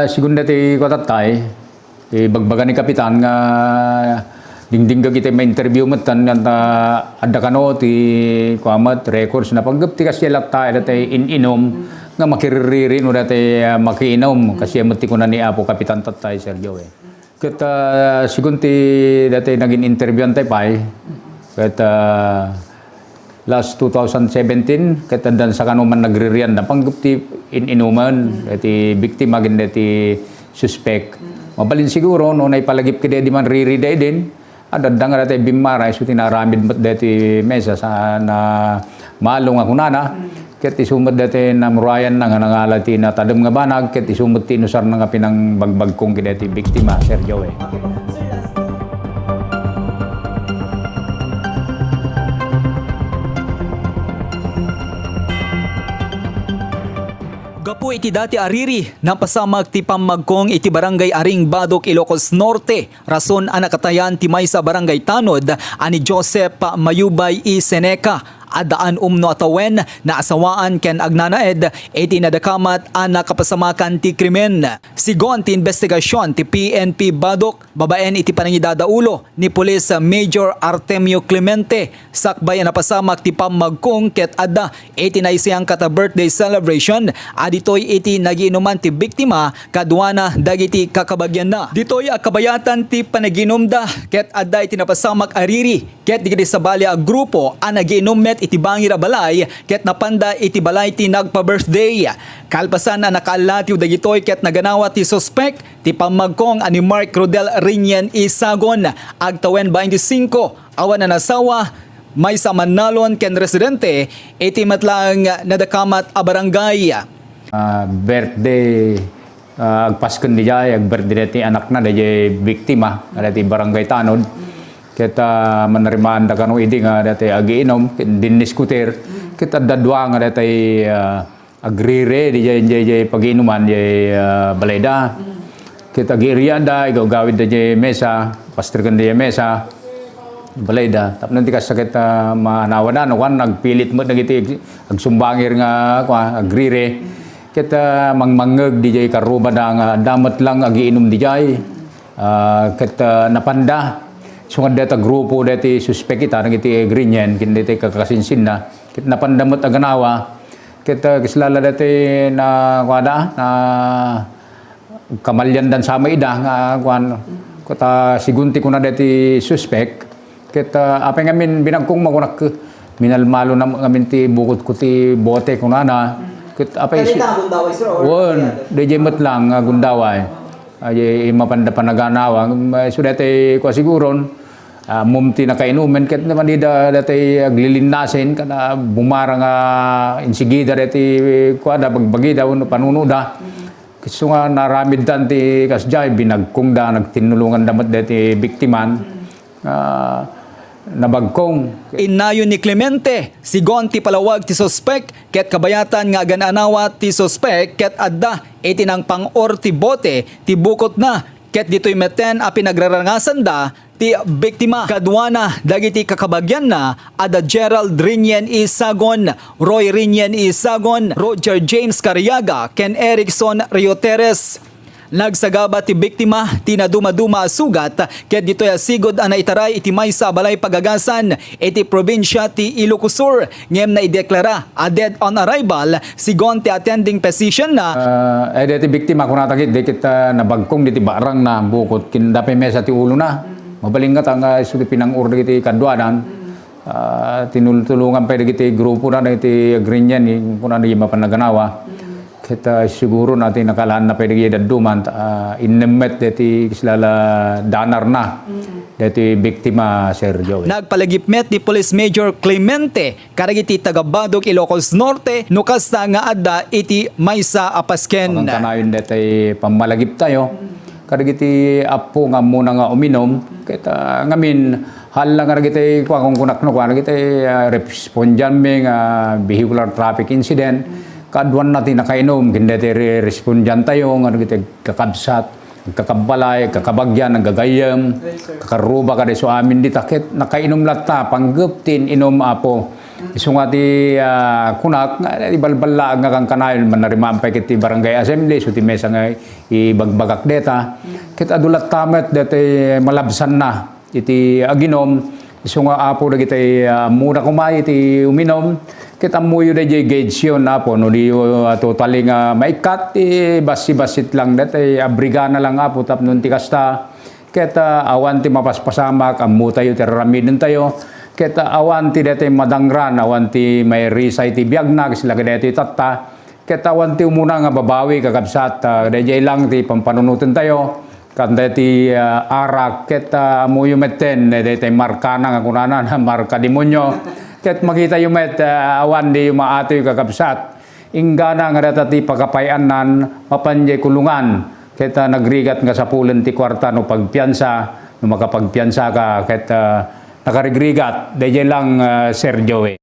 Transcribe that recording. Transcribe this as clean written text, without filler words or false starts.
Segunda ti kotatay, bagbaga ni kapitan nga dingding ka kita ma-interview mo tan nga adda kano ti kuamat records na panggap ti kasi latta dati ininom nga makiriririn o dati makiinom kasi amati ko na ni Apo Kapitan Tatay Sergio Kita sigunti dati naging interview antay pay kata last 2017 kata dan sa kanuman nagririan na panggap ti inuman dati biktima gin dati suspect mabalin siguro no na ipalagip kide di man ririday din ada nga dati bimara isu tinaramid mat dati mesa sa na malong ako nana ket isumad dati na murayan na nga nangalati na tadem nga banag ket isumad tinusar na nga pinang bagbag kong kide ti biktima Sergio Gapo iti dati ariri ng pasamag ti pamagkong iti barangay Aring Badok Ilocos Norte. Rason ang nakatayan ti may sa barangay Tanod ani Joseph Mayubay I. Seneca. Adaan umno atawen na asawaan ken agnanaed iti nadakamat ang nakapasamakan ti krimen. Sigon ti investigasyon ti PNP Badok babaen iti panangidadaulo ni Police Major Artemio Clemente sakbay na pasamak ti pamagkong ket adda iti naisiyang kata birthday celebration aditoy iti nagiinuman ti biktima kadwana dagiti kakabagyan na. Ditoy akabayatan ti panaginumda ket adda iti napasamak ariri ket digiti sabali a grupo ang nagiinumet iti bangir a balay ket napanda iti balay ti nagpa-birthday. Kalpasan na nakaalatiw dagitoy ket naganawa ti suspect ti pamagkong ani Mark Rodel Rinyan Isagon agtawen 25 awan na nasawa may sa Manalon ken residente iti matlang nadakamat a barangay. Birthday agpasken di jay ag birthday ti anak na dayay biktima dati barangay Tanod. Kita menerimaan da kanu idi nga dati agiinom din skuter kita dadwa nga dati agrire di jay pagiinuman jay baleda kita girian da igaw gawid da jay mesa pasterkan da mesa baleda tap nanti kasakit manawanan wan nagpilit mo dagiti agsumbangir nga agrire kita mangmangeg di jay karuba da nga damat lang agiinom di jay kita napanda sungan data grupo dati suspek kita nang iti Greenyan kin dati kakasinsin na kit napandamot aganawa kita kislala dati na kwada na kamalyan dan sama ida nga kwan kota sigunti ko na dati suspek kita apa ngamin binagkong magunak minalmalo na ngamin ti bukod ko ti bote ko na kit apa isi won DJ mat lang gundaway ay mapanda panaganawa so dati ko siguron mumti na kainumen ket naman ida dati aglilinasin kana bumarang insigida dati ko ada bagbagi daw panunuda kiso nga naramid tanti kasjay binagkong da nagtinulungan damat dati biktiman nabagkong. Inayon ni Clemente, sigon ti palawag ti suspect ket kabayatan nga gananawa ti suspect ket adda iti nang pang-or ti bote ti bukot na ket ditoy meten a pinagrarangasan da ti biktima kadwana dagiti kakabagyan na ada Gerald Rinyan Isagon, Roy Rinyan Isagon, Roger James Cariaga, Ken Erickson Rioteres. Nagsagaba ti biktima tinaduma-duma sugat ket ditoy sigod ang naitaray iti maysa balay pagagasan iti probinsya ti Ilocos Sur ngem na ideklara a dead on arrival sigon ti attending physician na dati biktima ko natagit di kita nabagkong diti barang na bukod kin dape mesa ti ulo na mabalingat ang isu pinang-ur diti kadwanan tinulungan pa diti grupo na diti Greenyan kun ano yung mapanaganawa kita siguro natin nakalaan na pwede duman inemet dati kislala danar na dati biktima Sergio. Nagpalagipmet ni Police Major Clemente karagiti taga Badok Ilocos Norte nukasta nga adda iti maysa a pasken. Ang kanayon dati pamalagip tayo karagiti apo nga muna nga uminom kita ngamin hal lang karagiti kung kunakno karagiti respondyan may vehicular traffic incident kadwan natin nakainom, hindi respondyan tayo, kakabsat, kakabalay, kakabagyan, gagayam, kakaruba ka so amin di takit, nakainom lata, pangguptin, inom apo, Isu nga ti kunak, ibalbala nga kang kanayon, manarimampay kiti barangay assembly, so ti mesa nga ibagbagak deta. Kit adulat tamet deta malabsan na, iti aginom, isu nga apo na kita muna kumay, iti uminom, kita muyo na jay gauge yun na po, no di totally nga maikat, basi-basit lang deta, abriga na lang apo, tap nun ti kasta, kita awan ti mapaspasamak, amu tayo, tiraramidin tayo, kita awan ti dete madangran, awan ti may risay ti biyagna, sila dete tatta, kita awan ti umuna nga babawi kakabsat, dejay lang ti pampanunutin tayo, kanda ti arak, kita amu yumeten, dete marka na nga kunanan, marka demonyo, ket makita yumet, awan di yumaatoy kakabsat, ingana nga data ti pagkapayanan, mapanjay kulungan, kita nagrigat nga sa pulen ti kwarta no pagpiansa, no makapagpiansa ka, kita nakarigrigat, dahil lang Sir Joey.